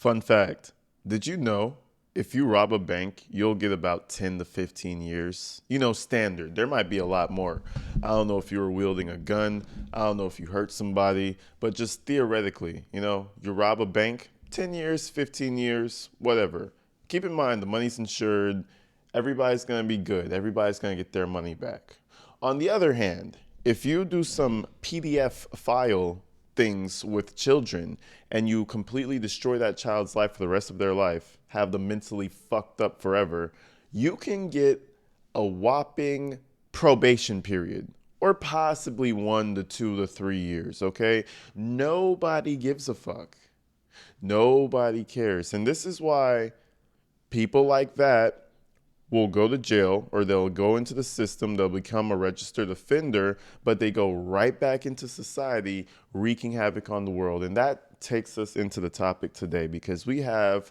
Fun fact, did you know if you rob a bank, you'll get about 10 to 15 years? You know, standard. There might be a lot more. I don't know if you were wielding a gun. I don't know if you hurt somebody, but just theoretically, you rob a bank, 10 years, 15 years, whatever. Keep in mind, the money's insured. Everybody's going to be good. Everybody's going to get their money back. On the other hand, if you do some PDF file things with children and you completely destroy that child's life for the rest of their life, have them mentally fucked up forever, you can get a whopping probation period or possibly 1 to 2 to 3 years, okay? Nobody gives a fuck. Nobody cares. And this is why people like that will go to jail or they'll go into the system, they'll become a registered offender, but they go right back into society, wreaking havoc on the world. And that takes us into the topic today because we have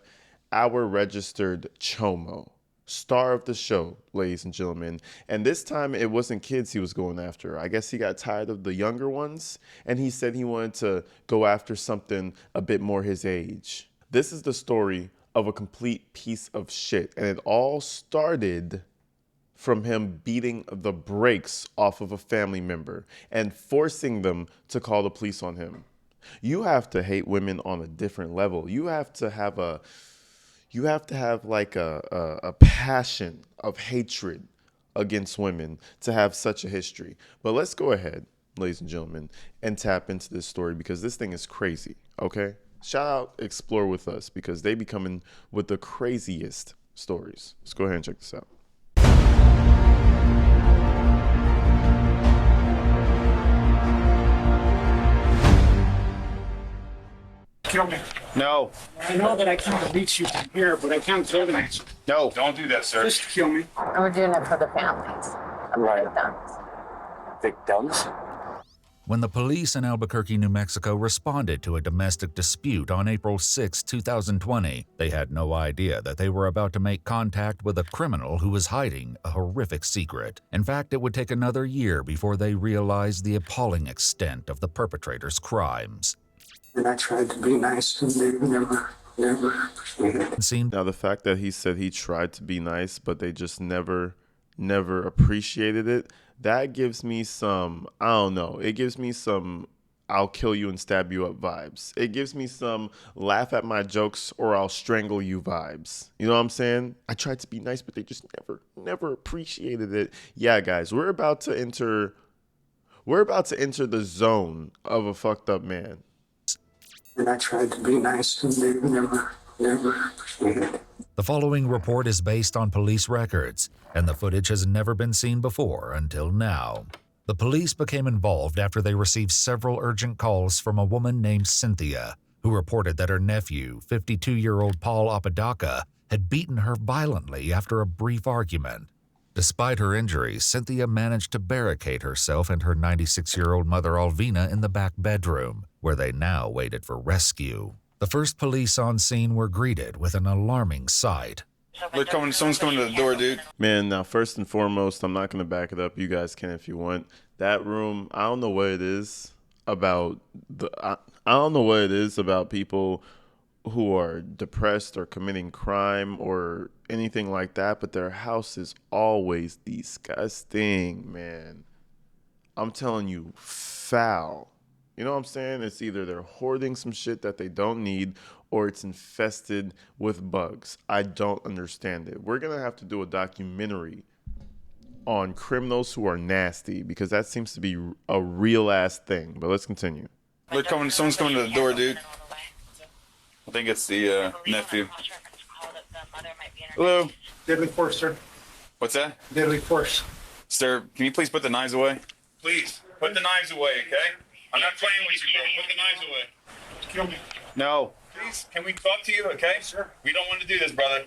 our registered Chomo, star of the show, ladies and gentlemen. And this time it wasn't kids he was going after. I guess he got tired of the younger ones and he said he wanted to go after something a bit more his age. This is the story of a complete piece of shit. And it all started from him beating the brakes off of a family member and forcing them to call the police on him. You have to hate women on a different level. You have to have like a passion of hatred against women to have such a history. But let's go ahead, ladies and gentlemen, and tap into this story because this thing is crazy, okay? Shout out Explore with us because they be coming with the craziest stories. Let's go ahead and check this out. Kill me. No. I know that I can't reach you from here, but I can't kill them. No. Don't do that, sir. Just kill me. And we're doing it for the families of Right. victims. Victims? When the police in Albuquerque, New Mexico responded to a domestic dispute on April 6, 2020, they had no idea that they were about to make contact with a criminal who was hiding a horrific secret. In fact, it would take another year before they realized the appalling extent of the perpetrator's crimes. And I tried to be nice, and they never appreciated. Now, the fact that he said he tried to be nice, but they just never appreciated it, that gives me some, I don't know, it gives me some I'll kill you and stab you up vibes. It gives me some laugh at my jokes or I'll strangle you vibes. You know what I'm saying? I tried to be nice, but they just never appreciated it. Yeah, guys, we're about to enter the zone of a fucked up man. And I tried to be nice, and they never appreciated it. The following report is based on police records, and the footage has never been seen before until now. The police became involved after they received several urgent calls from a woman named Cynthia, who reported that her nephew, 52-year-old Paul Apodaca, had beaten her violently after a brief argument. Despite her injuries, Cynthia managed to barricade herself and her 96-year-old mother Alvina in the back bedroom, where they now waited for rescue. The first police on scene were greeted with an alarming sight. Someone's coming to the door, dude. Man, now first and foremost, I'm not going to back it up. You guys can if you want. That room, I don't know what it is about I don't know what it is about people who are depressed or committing crime or anything like that, but their house is always disgusting, man. I'm telling you, foul. You know what I'm saying? It's either they're hoarding some shit that they don't need or it's infested with bugs. I don't understand it. We're going to have to do a documentary on criminals who are nasty because that seems to be a real ass thing. But let's continue. Someone's coming to the door, dude. I think it's the nephew. Hello? Deadly force, sir. What's that? Deadly force. Sir, can you please put the knives away? Please, put the knives away, okay? I'm not playing with you, bro. Put the knives away. Kill me. No. Please, can we talk to you, okay? Sir. We don't want to do this, brother.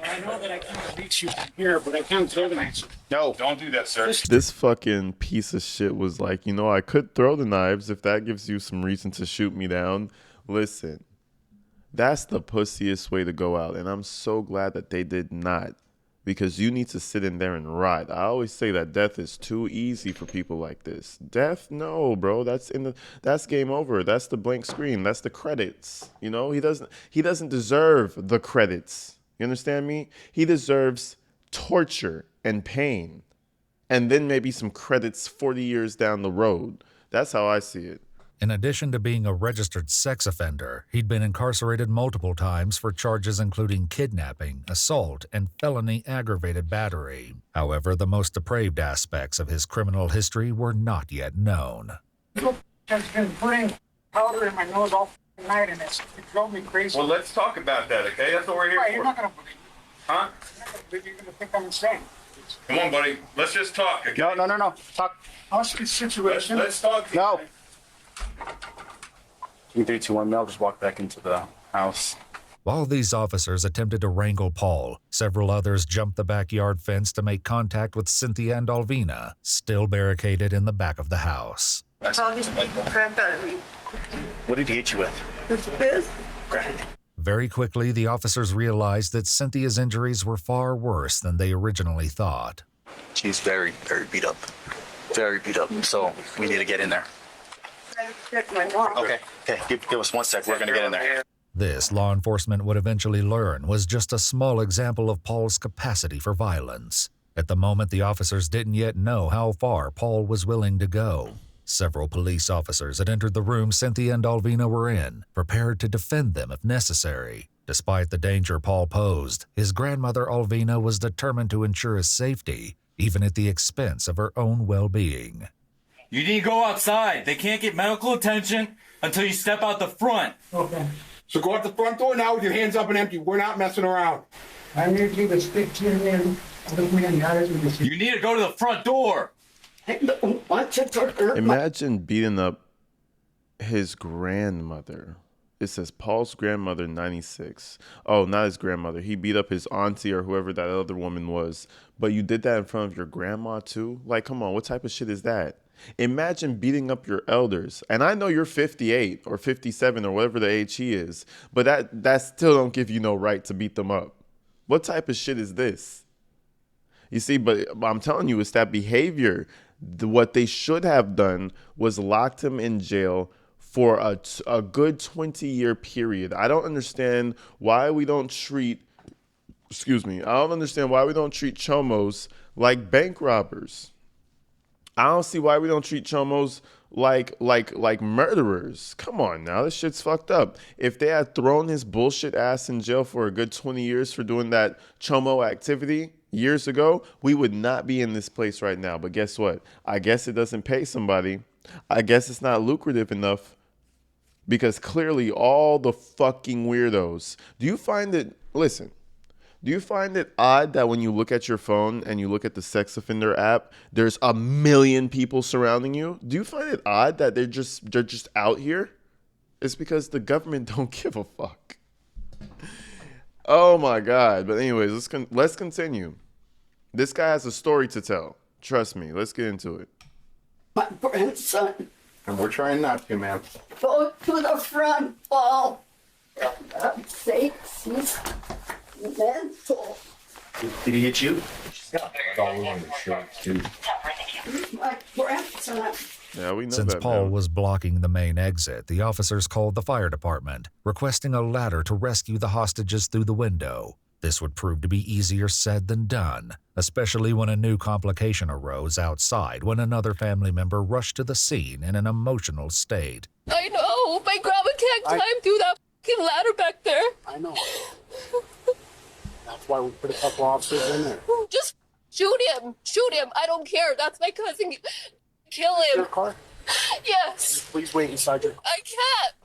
I know that I can't reach you from here, but I can't kill them. No. Don't do that, sir. This fucking piece of shit was like, I could throw the knives if that gives you some reason to shoot me down. Listen, that's the pussiest way to go out. And I'm so glad that they did not because you need to sit in there and rot. I always say that death is too easy for people like this. Death, no, bro. That's game over. That's the blank screen. That's the credits. You know, he doesn't deserve the credits. You understand me? He deserves torture and pain. And then maybe some credits 40 years down the road. That's how I see it. In addition to being a registered sex offender, he'd been incarcerated multiple times for charges including kidnapping, assault, and felony aggravated battery. However, the most depraved aspects of his criminal history were not yet known. Has been putting powder in my nose all night, and it drove me crazy. Well, let's talk about that, okay? That's what we're here Right, you're for. not gonna believe me. Huh? You're not gonna believe me. You're gonna think I'm insane. Come on, buddy. Let's just talk, okay? No. Talk. How's the situation? Let's talk. No. 3, 2, 1, I'll just walk back into the house. While these officers attempted to wrangle Paul, several others jumped the backyard fence to make contact with Cynthia and Alvina, still barricaded in the back of the house. What did he hit you with? Very quickly, the officers realized that Cynthia's injuries were far worse than they originally thought. She's very, very beat up. Very beat up. So we need to get in there. Okay. Give us 1 sec. We're gonna get in there. This, law enforcement would eventually learn, was just a small example of Paul's capacity for violence. At the moment, the officers didn't yet know how far Paul was willing to go. Several police officers had entered the room Cynthia and Alvina were in, prepared to defend them if necessary. Despite the danger Paul posed, his grandmother Alvina was determined to ensure his safety, even at the expense of her own well-being. You need to go outside. They can't get medical attention until you step out the front. Okay. So go out the front door now with your hands up and empty. We're not messing around. I need you to stick to your man. Look me in the eyes when you see. You need to go to the front door. Imagine beating up his grandmother. It says Paul's grandmother, 96. Oh, not his grandmother. He beat up his auntie or whoever that other woman was. But you did that in front of your grandma too? Like, come on, what type of shit is that? Imagine beating up your elders. And I know you're 58 or 57 or whatever the age he is, but that still don't give you no right to beat them up. What type of shit is this? You see, but I'm telling you, it's that behavior. What they should have done was locked him in jail for a good 20-year period. I don't understand why we don't treat, I don't understand why we don't treat Chomos like bank robbers. I don't see why we don't treat Chomos like murderers. Come on now, this shit's fucked up. If they had thrown his bullshit ass in jail for a good 20 years for doing that Chomo activity years ago, we would not be in this place right now. But guess what? I guess it doesn't pay somebody. I guess it's not lucrative enough because clearly all the fucking weirdos. Do you find it odd that when you look at your phone and you look at the sex offender app, there's a million people surrounding you? Do you find it odd that they're just out here? It's because the government don't give a fuck. Oh my God. But anyways, let's continue. This guy has a story to tell. Trust me. Let's get into it. My grandson, And we're trying not to, ma'am. go to the front, Paul. For God's sakes, he's mental. Did he hit you? My grandson. Yeah, we know Since that Paul now. was blocking the main exit, the officers called the fire department, requesting a ladder to rescue the hostages through the window. This would prove to be easier said than done, especially when a new complication arose outside when another family member rushed to the scene in an emotional state. I know. My grandma can't climb through that fucking ladder back there. I know. That's why we put a couple officers in there. Just shoot him. Shoot him. I don't care. That's my cousin. Kill Your him. car? Yes. Please wait inside your car. I can't.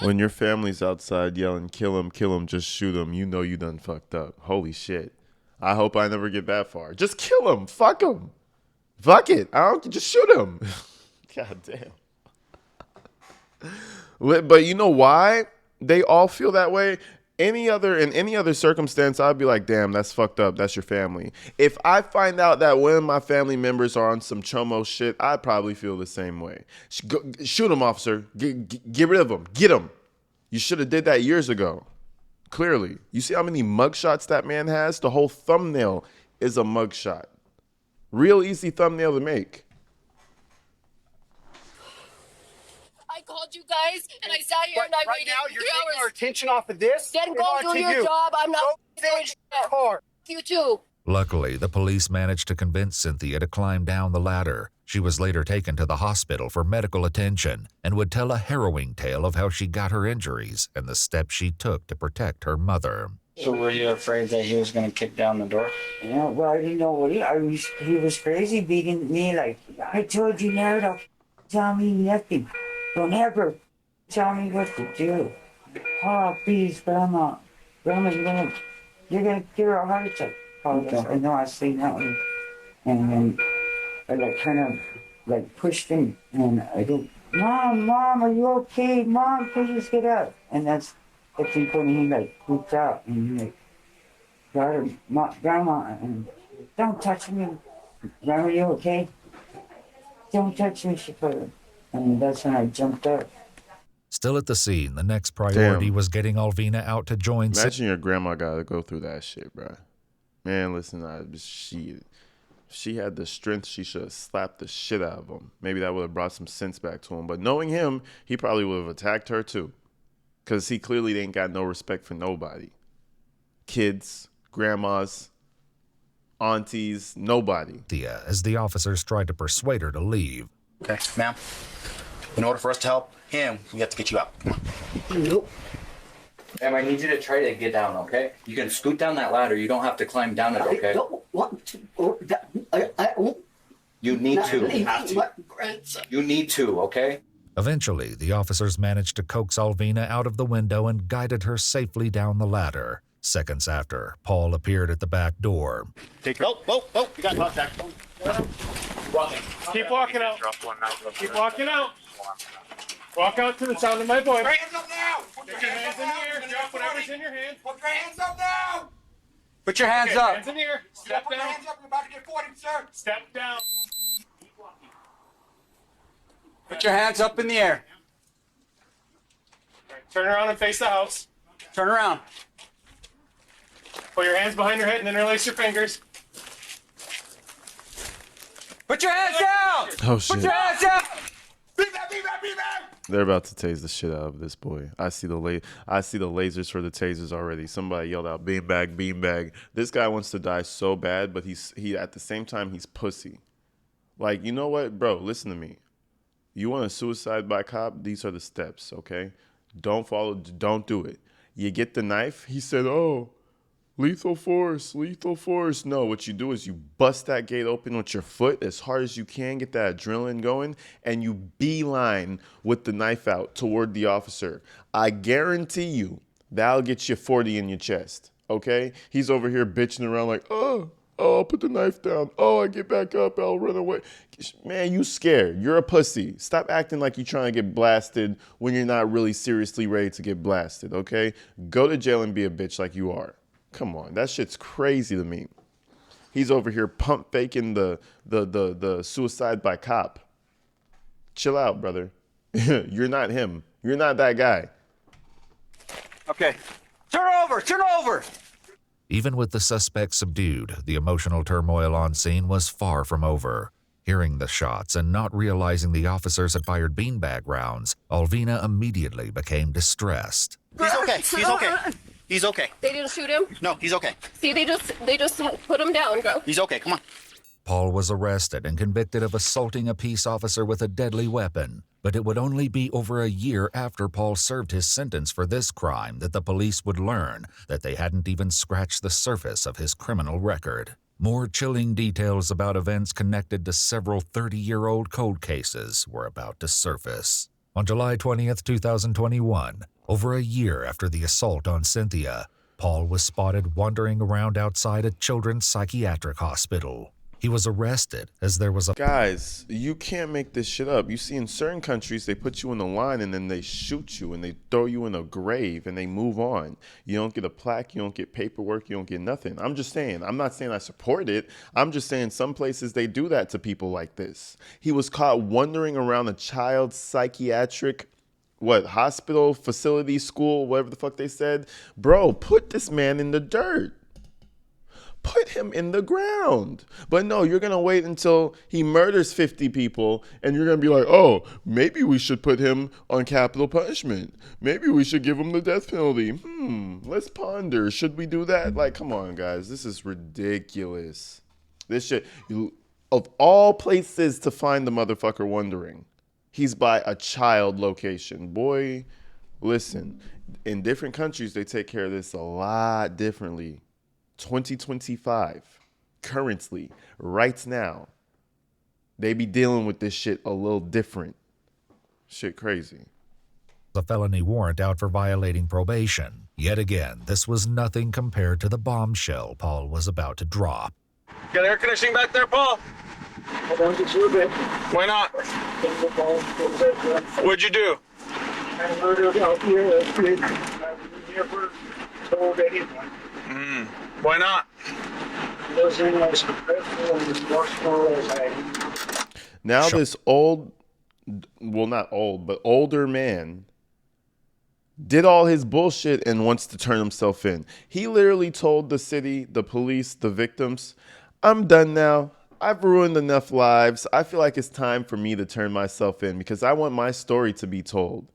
When your family's outside yelling, kill him, just shoot him, you know you done fucked up. Holy shit. I hope I never get that far. Just kill him. Fuck him. Fuck it. Just shoot him. God damn. But you know why they all feel that way? In any other circumstance, I'd be like, damn, that's fucked up. That's your family. If I find out that one of my family members are on some Chomo shit, I'd probably feel the same way. Shoot him, officer. Get rid of him. Get him. You should have did that years ago. Clearly. You see how many mugshots that man has? The whole thumbnail is a mugshot. Real easy thumbnail to make. I called you guys and I sat here and I Right waited now, you're 3 taking our hours. attention off of this. Then and go onto do your you. job. I'm not Go doing get shit. your car. You too. Luckily, the police managed to convince Cynthia to climb down the ladder. She was later taken to the hospital for medical attention and would tell a harrowing tale of how she got her injuries and the steps she took to protect her mother. So were you afraid that he was going to kick down the door? Yeah, well, I didn't know what he was crazy beating me like, I told you never to tell me nothing. Don't ever tell me what to do. Oh, please, Grandma. Grandma, you're gonna give her a heart attack. Oh, yes, I know, I seen that one. And then I kind of pushed him and I go, Mom, are you okay? Mom, please get up. And that's when he freaked out and he got her, Grandma, and don't touch me. Grandma, you okay? Don't touch me, she put her. And that's when I jumped up. Still at the scene, the next priority was getting Alvina out to join. Imagine your grandma got to go through that shit, bro. Man, listen, she had the strength, she should have slapped the shit out of him. Maybe that would have brought some sense back to him. But knowing him, he probably would have attacked her too. Because he clearly ain't got no respect for nobody. Kids, grandmas, aunties, nobody. As the officers tried to persuade her to leave. Okay, ma'am. In order for us to help him, we have to get you out. Come on. Nope. Ma'am, I need you to try to get down, okay? You can scoot down that ladder. You don't have to climb down it, okay? I don't want to go down. I won't. You need to. Leave my grandson. You need to, okay? Eventually, the officers managed to coax Alvina out of the window and guided her safely down the ladder. Seconds after, Paul appeared at the back door. Whoa, you got contact. Keep walking out. Keep walking out. Walk out to the sound of my voice. Put your hands up now! Put your hands in the air. Drop whatever's in your hand. Put your hands up now! Put your hands up. Hands in the air. Step Put your down. hands up, you're about to get 40, sir! Step down. Put your hands up in the air. Turn around and face the house. Turn around. Put your hands behind your head and interlace your fingers. Put your hands down! Oh, shit. Put your hands down! Be back! They're about to tase the shit out of this boy. I see the lasers for the tasers already. Somebody yelled out, beanbag, beanbag. This guy wants to die so bad, but he at the same time, he's pussy. Like, you know what? Bro, listen to me. You want a suicide by cop? These are the steps, okay? Don't do it. You get the knife. He said, oh, lethal force. No, what you do is you bust that gate open with your foot as hard as you can, get that adrenaline going, and you beeline with the knife out toward the officer. I guarantee you that'll get you 40 in your chest, okay? He's over here bitching around like, oh, I'll put the knife down. Oh, I get back up. I'll run away. Man, you scared. You're a pussy. Stop acting like you're trying to get blasted when you're not really seriously ready to get blasted, okay? Go to jail and be a bitch like you are. Come on, that shit's crazy to me. He's over here pump faking the suicide by cop. Chill out, brother. You're not him. You're not that guy. Okay. Turn over! Even with the suspect subdued, the emotional turmoil on scene was far from over. Hearing the shots and not realizing the officers had fired beanbag rounds, Alvina immediately became distressed. He's okay. They didn't shoot him. No, he's okay. See, they just put him down, bro. He's okay. Come on. Paul was arrested and convicted of assaulting a peace officer with a deadly weapon, but it would only be over a year after Paul served his sentence for this crime that the police would learn that they hadn't even scratched the surface of his criminal record. More chilling details about events connected to several 30-year-old cold cases were about to surface. On July 20th, 2021, over a year after the assault on Cynthia, Paul was spotted wandering around outside a children's psychiatric hospital. He was arrested as there was a... Guys, you can't make this shit up. You see, in certain countries, they put you in a line and then they shoot you and they throw you in a grave and they move on. You don't get a plaque, you don't get paperwork, you don't get nothing. I'm just saying, I'm not saying I support it. I'm just saying some places they do that to people like this. He was caught wandering around a child's psychiatric what, hospital, facility, school, whatever the fuck they said. Bro, put this man in the dirt. Put him in the ground. But no, you're going to wait until he murders 50 people and you're going to be like, oh, maybe we should put him on capital punishment. Maybe we should give him the death penalty. Let's ponder. Should we do that? Like, come on, guys. This is ridiculous. This shit, of all places to find the motherfucker wondering, he's by a child location. Boy, listen, in different countries, they take care of this a lot differently. 2025, currently, right now, they be dealing with this shit a little different. Shit crazy. A felony warrant out for violating probation. Yet again, this was nothing compared to the bombshell Paul was about to drop. Got air conditioning back there, Paul? Why not? What'd you do? I murdered Althea. I never told anyone. Why not? I wasn't as regretful and remorseful as I. Now this old, well, not old, but older man did all his bullshit and wants to turn himself in. He literally told the city, the police, the victims, I'm done now. I've ruined enough lives. I feel like it's time for me to turn myself in because I want my story to be told.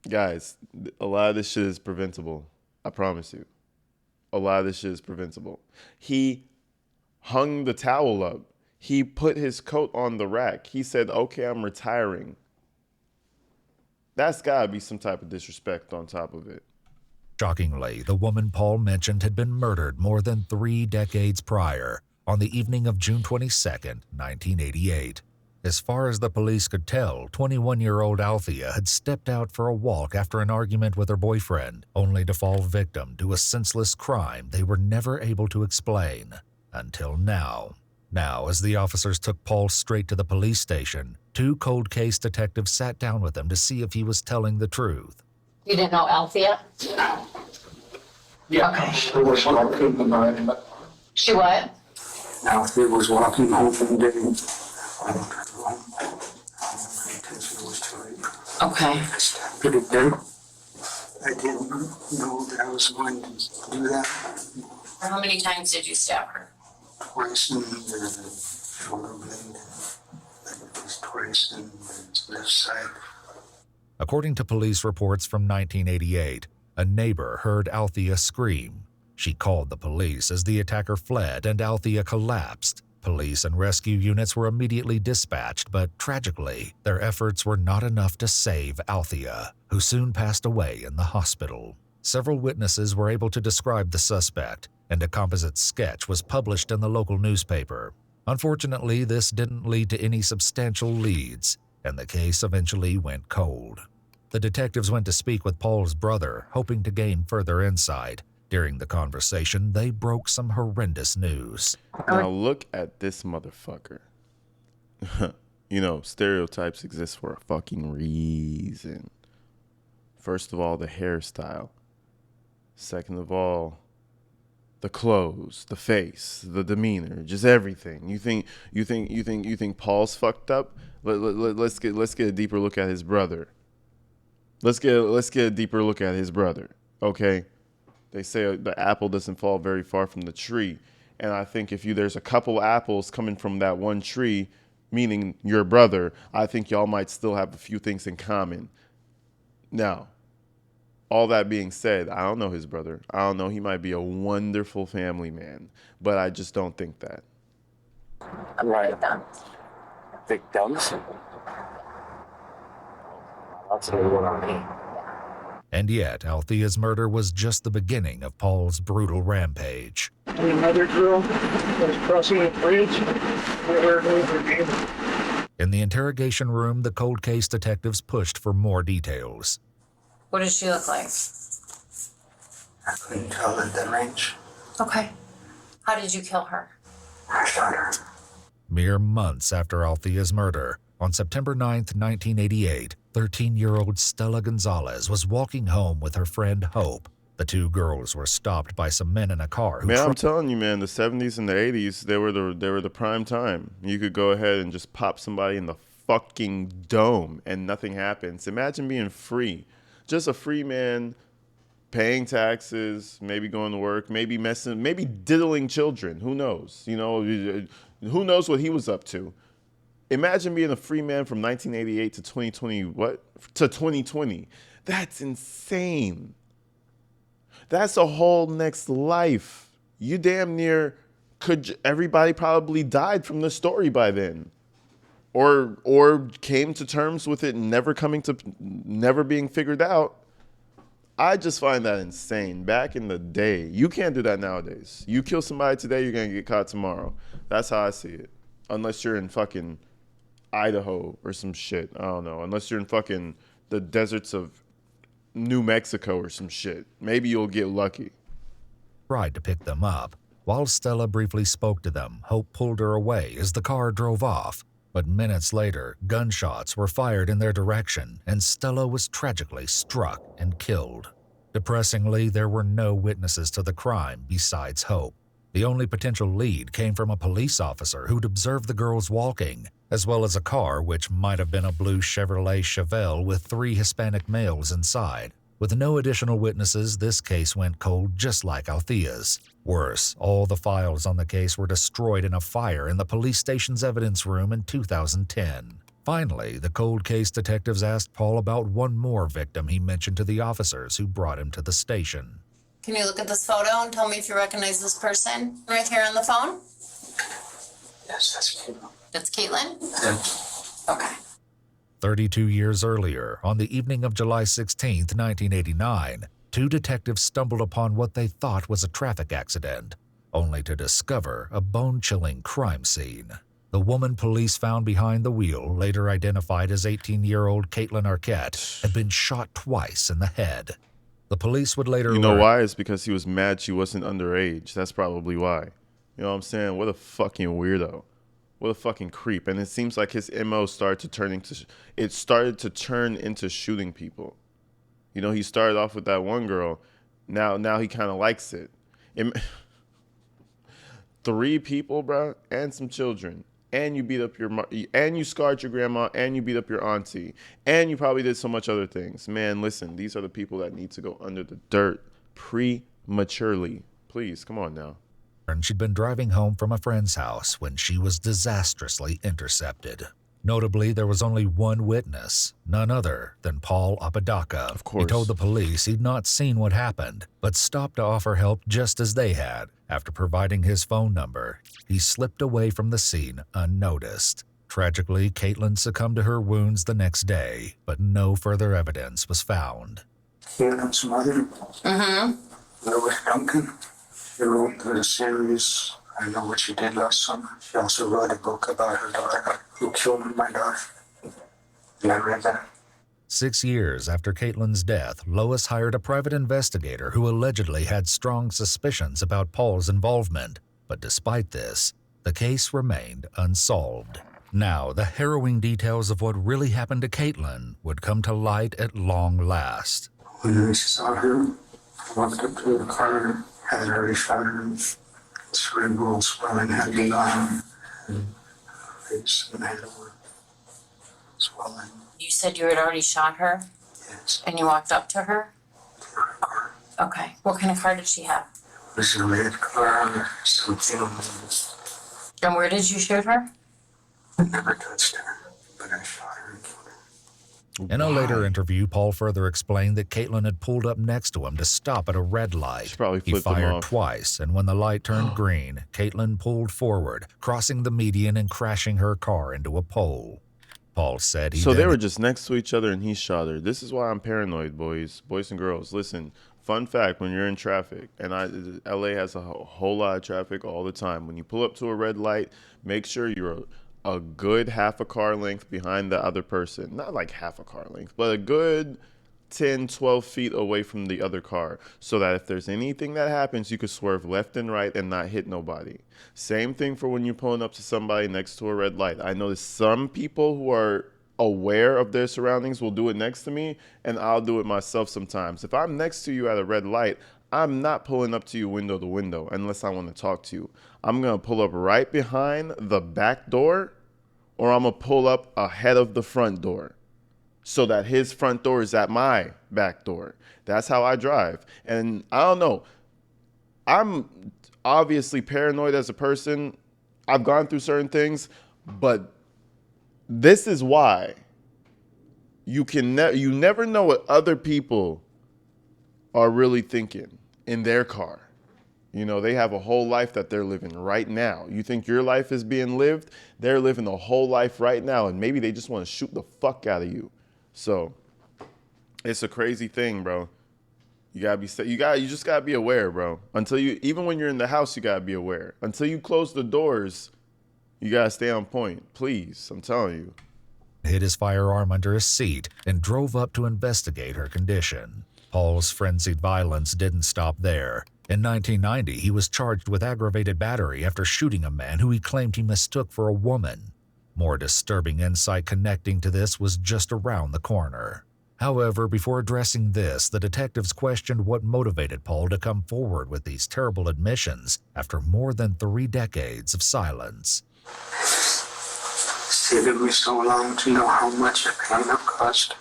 Guys, a lot of this shit is preventable. I promise you. A lot of this shit is preventable. He hung the towel up. He put his coat on the rack. He said, okay, I'm retiring. That's gotta be some type of disrespect on top of it. Shockingly, the woman Paul mentioned had been murdered more than 3 decades prior, on the evening of June 22nd, 1988. As far as the police could tell, 21-year-old Althea had stepped out for a walk after an argument with her boyfriend, only to fall victim to a senseless crime they were never able to explain. Until now. Now, as the officers took Paul straight to the police station, 2 cold case detectives sat down with him to see if he was telling the truth. You didn't know Althea? Yeah. Okay. She was walking the night, but She what? Althea was walking home from day. I don't have to go home. My intention was to rape. Okay. I stepped it in. I didn't know that I was going to do that. How many times did you stab her? Twice in the shoulder blade. It was twice in the left side. According to police reports from 1988, a neighbor heard Althea scream. She called the police as the attacker fled and Althea collapsed. Police and rescue units were immediately dispatched, but tragically, their efforts were not enough to save Althea, who soon passed away in the hospital. Several witnesses were able to describe the suspect, and a composite sketch was published in the local newspaper. Unfortunately, this didn't lead to any substantial leads, and the case eventually went cold. The detectives went to speak with Paul's brother, hoping to gain further insight. During the conversation, they broke some horrendous news. Now look at this motherfucker. You know, stereotypes exist for a fucking reason. First of all, the hairstyle. Second of all, the clothes, the face, the demeanor, just everything. You think Paul's fucked up? Let's get a deeper look at his brother. Let's get a deeper look at his brother. Okay? They say the apple doesn't fall very far from the tree. And I think if there's a couple apples coming from that one tree, meaning your brother, I think y'all might still have a few things in common. Now, all that being said, I don't know his brother. I don't know. He might be a wonderful family man, but I just don't think that. Right. Victims. That's a little on me. And yet, Althea's murder was just the beginning of Paul's brutal rampage. And another girl was crossing a bridge. Never knew her name. In the interrogation room, the cold case detectives pushed for more details. What does she look like? I couldn't tell at that range. Okay. How did you kill her? I shot her. Mere months after Althea's murder, on September 9th, 1988, 13-year-old Stella Gonzalez was walking home with her friend Hope. The 2 girls were stopped by some men in a car who I'm telling you, man, the 70s and the 80s, they were the prime time. You could go ahead and just pop somebody in the fucking dome and nothing happens. Imagine being free. Just a free man paying taxes, maybe going to work, maybe diddling children. Who knows? You know, who knows what he was up to? Imagine being a free man from 1988 to 2020. What? To 2020. That's insane. That's a whole next life. You damn near everybody probably died from the story by then. Or came to terms with it never being figured out. I just find that insane. Back in the day, you can't do that nowadays. You kill somebody today, you're gonna get caught tomorrow. That's how I see it. Unless you're in fucking Idaho or some shit. I don't know. Unless you're in fucking the deserts of New Mexico or some shit. Maybe you'll get lucky. Tried to pick them up. While Stella briefly spoke to them, Hope pulled her away as the car drove off. But minutes later, gunshots were fired in their direction, and Stella was tragically struck and killed. Depressingly, there were no witnesses to the crime besides Hope. The only potential lead came from a police officer who'd observed the girls walking, as well as a car which might have been a blue Chevrolet Chevelle with 3 Hispanic males inside. With no additional witnesses, this case went cold just like Althea's. Worse, all the files on the case were destroyed in a fire in the police station's evidence room in 2010. Finally, the cold case detectives asked Paul about one more victim he mentioned to the officers who brought him to the station. Can you look at this photo and tell me if you recognize this person right here on the phone? Yes, that's Caitlin. That's Caitlin? Yeah. Okay. 32 years earlier, on the evening of July 16, 1989, 2 detectives stumbled upon what they thought was a traffic accident, only to discover a bone-chilling crime scene. The woman police found behind the wheel, later identified as 18-year-old Caitlin Arquette, had been shot twice in the head. The police would later You know learn— why? It's because he was mad she wasn't underage. That's probably why. You know what I'm saying? What a fucking weirdo. What a fucking creep. And it seems like his MO started to turn into shooting people. You know, he started off with that one girl. Now he kind of likes it. 3 people, bro, and some children. And you beat up and you scarred your grandma, and you beat up your auntie, and you probably did so much other things. Man, listen, these are the people that need to go under the dirt prematurely. Please, come on now. she'd been driving home from a friend's house when she was disastrously intercepted. Notably, there was only one witness, none other than Paul Apodaca. Of course. He told the police he'd not seen what happened, but stopped to offer help just as they had. After providing his phone number, he slipped away from the scene unnoticed. Tragically, Caitlin succumbed to her wounds the next day, but no further evidence was found. Caitlin's mother, Lois Duncan, she wrote the series I Know What You Did Last Summer. She also wrote a book about her daughter who killed my daughter. And I read that. 6 years after Caitlin's death, Lois hired a private investigator who allegedly had strong suspicions about Paul's involvement. But despite this, the case remained unsolved. Now, the harrowing details of what really happened to Caitlin would come to light at long last. When I saw her, I walked up to the car, had already shot her. Cerebral swelling had begun, and her face and head were swelling. You said you had already shot her Yes, and you walked up to her? her car. Okay. What kind of car did she have? It was a red car, something. And where did you shoot her? I never touched her, but I shot her and killed her. In a later interview, Paul further explained that Caitlin had pulled up next to him to stop at a red light. She probably He flipped him fired off. twice, and when the light turned green, Caitlin pulled forward, crossing the median and crashing her car into a pole. Paul said he So they then— were just next to each other and he shot her. This is why I'm paranoid, boys and girls. Listen, fun fact, when you're in traffic, and LA has a whole lot of traffic all the time. When you pull up to a red light, make sure you're a good half a car length behind the other person. Not like half a car length, but a good 10, 12 feet away from the other car, so that if there's anything that happens, you could swerve left and right and not hit nobody. Same thing for when you're pulling up to somebody next to a red light. I notice some people who are aware of their surroundings will do it next to me, and I'll do it myself sometimes. If I'm next to you at a red light, I'm not pulling up to you window to window unless I want to talk to you. I'm going to pull up right behind the back door or I'm going to pull up ahead of the front door so that his front door is at my back door. That's how I drive. And I don't know. I'm obviously paranoid as a person. I've gone through certain things, but this is why you never know what other people are really thinking in their car. You know, they have a whole life that they're living right now. You think your life is being lived? They're living a whole life right now, and maybe they just want to shoot the fuck out of you. So it's a crazy thing, bro. You just gotta be aware, bro. Even when you're in the house, you gotta be aware. Until you close the doors, you gotta stay on point. Please, I'm telling you. Hid his firearm under his seat and drove up to investigate her condition. Paul's frenzied violence didn't stop there. In 1990, he was charged with aggravated battery after shooting a man who he claimed he mistook for a woman. More disturbing insight connecting to this was just around the corner. However, before addressing this, the detectives questioned what motivated Paul to come forward with these terrible admissions after more than 3 decades of silence. It took me so long to know how much pain I've caused.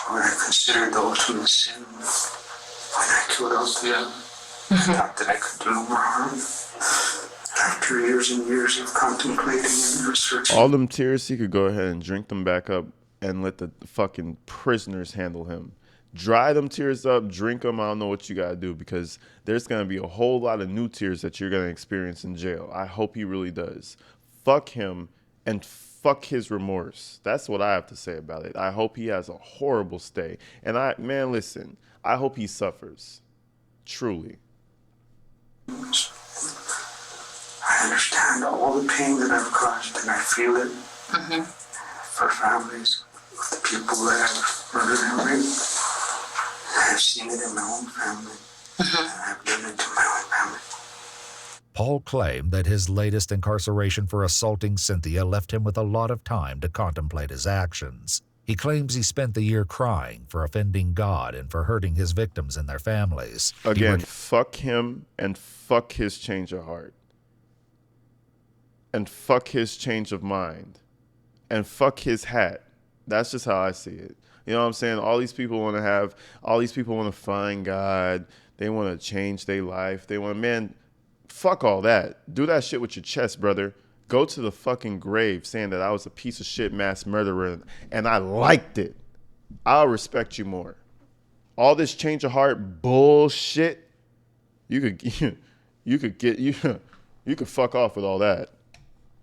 What I considered the ultimate sin. When I killed Althea, I thought that I could do no more harm. After years and years of contemplating and researching. All them tears, he could go ahead and drink them back up and let the fucking prisoners handle him. Dry them tears up, drink them. I don't know what you gotta do, because there's gonna be a whole lot of new tears that you're gonna experience in jail. I hope he really does. Fuck him and fuck his remorse. That's what I have to say about it. I hope he has a horrible stay. And listen, I hope he suffers. Truly. I understand all the pain that I've caused, and I feel it for families of the people that I've murdered and raped. I've seen it in my own family, and I've done it to my own family. Paul claimed that his latest incarceration for assaulting Cynthia left him with a lot of time to contemplate his actions. He claims he spent the year crying for offending God and for hurting his victims and their families. Again, fuck him and fuck his change of heart. And fuck his change of mind. And fuck his hat. That's just how I see it. You know what I'm saying? All these people want to find God. They want to change their life. Fuck all that. Do that shit with your chest, brother. Go to the fucking grave saying that I was a piece of shit mass murderer and I liked it. I'll respect you more. All this change of heart bullshit, you could fuck off with all that.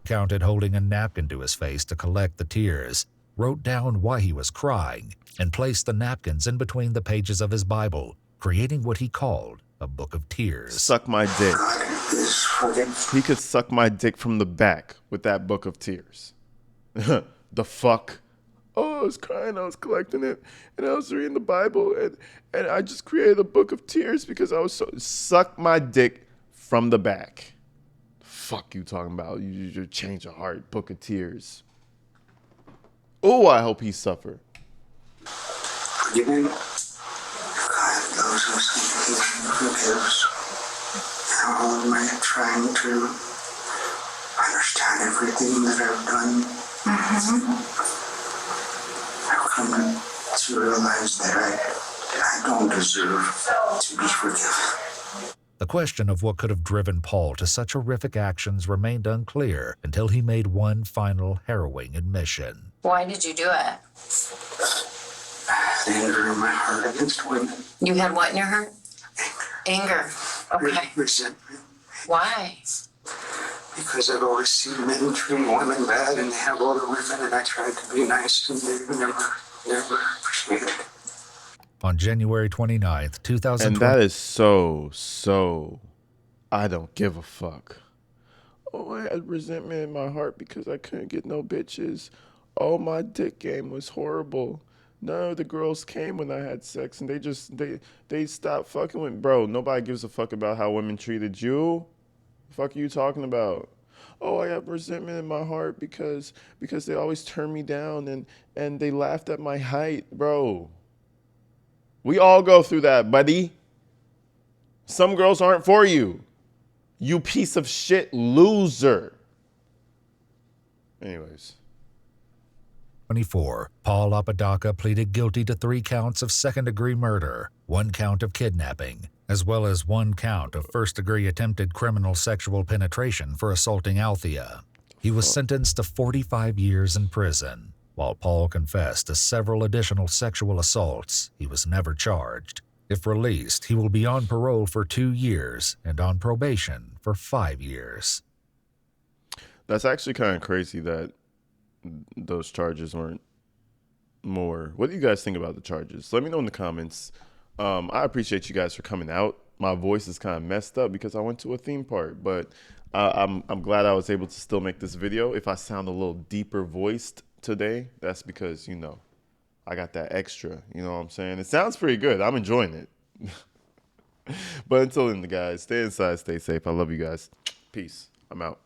Counted holding a napkin to his face to collect the tears, wrote down why he was crying, and placed the napkins in between the pages of his Bible, creating what he called a book of tears. Suck my dick. He could suck my dick from the back with that book of tears. The fuck? Oh, I was crying, I was collecting it, and I was reading the Bible, and I just created a book of tears because I was so... Suck my dick from the back. Fuck you talking about? You change of heart, book of tears. Oh, I hope he suffer. Forgiving. God knows us and he forgives. How am I trying to understand everything that I've done? I've come to realize that I don't deserve to be forgiven. The question of what could have driven Paul to such horrific actions remained unclear until he made one final harrowing admission. Why did you do it? Anger in my heart against women. You had what in your heart? Anger. Okay. Resentment. Why? Because I've always seen men treat women bad, and they have older women, and I tried to be nice, and they never appreciated it. On January 29th, 2020... And that is so, I don't give a fuck. Oh, I had resentment in my heart because I couldn't get no bitches. Oh, my dick game was horrible. None of the girls came when I had sex, and they stopped fucking with... Bro, nobody gives a fuck about how women treated you. The fuck are you talking about? Oh, I have resentment in my heart because they always turned me down and they laughed at my height. Bro, we all go through that, buddy. Some girls aren't for you. You piece of shit loser. Anyways. 24. Paul Apodaca pleaded guilty to 3 counts of second-degree murder, 1 count of kidnapping, as well as 1 count of first-degree attempted criminal sexual penetration for assaulting Althea. He was sentenced to 45 years in prison. While Paul confessed to several additional sexual assaults, he was never charged. If released, he will be on parole for 2 years and on probation for 5 years. That's actually kind of crazy that those charges weren't more. What do you guys think about the charges? Let me know in the comments. I appreciate you guys for coming out. My voice is kind of messed up because I went to a theme park, but I'm glad I was able to still make this video. If I sound a little deeper voiced today, that's because, you know, I got that extra, you know what I'm saying? It sounds pretty good. I'm enjoying it. But until then, guys, stay inside, stay safe. I love you guys. Peace. I'm out.